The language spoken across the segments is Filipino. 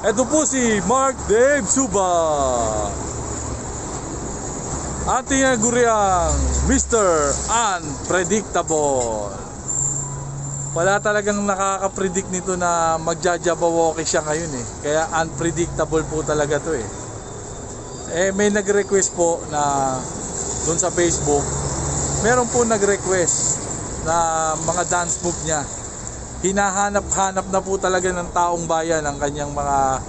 Ito po si Mark Dave Suba, ating guriang Mr. Unpredictable. Wala talagang nakaka-predict nito na magja-Jabberwocky siya ngayon eh. Kaya unpredictable po talaga to eh. May nag-request po na doon sa Facebook. Meron po nag-request na mga dance move niya. Hinahanap-hanap na po talaga ng taong bayan ang kanyang mga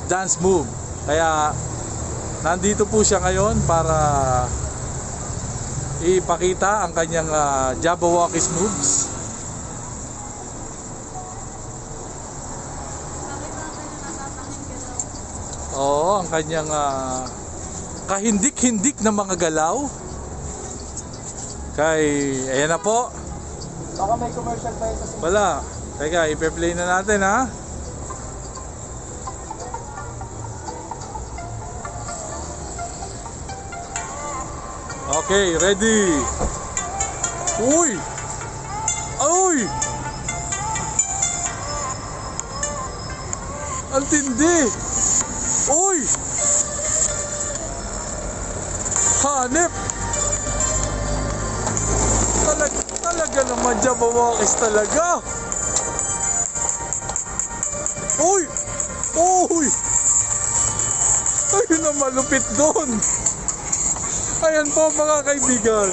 dance move. Kaya nandito po siya ngayon para ipakita ang kanyang Jabberwocky moves. Oo, ang kanyang kahindik-hindik na mga galaw. Ayan na po. Baka may commercial tayo sa simbahan. Wala. Teka, ipe-play na natin ha. Okay, ready. Uy! Uy! Ang tindi! Uy! Hanep! Talaga naman Jabberwocky talaga. Uy! Uy! Ayun na malupit doon. Ayan po mga kaibigan.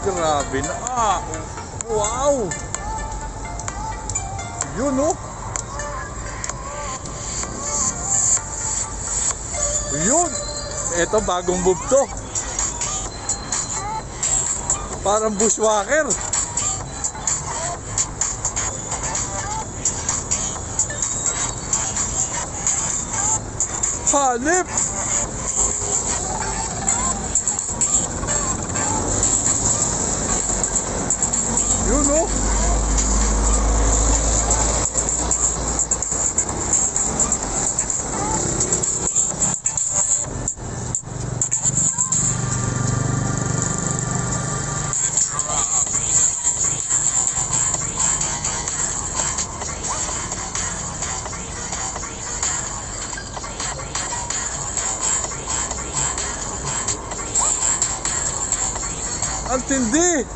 Grabe na. Wow! Yun oh. Yun. Ito bagong move to. Parang bushwhacker. Hanip. Yun oh. Ang tindi.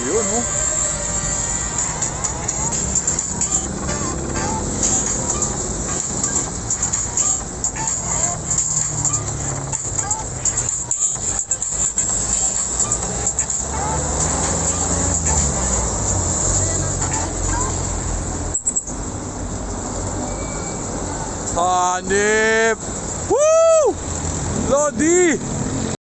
Yun oh. Hanip! Woo! Lodi!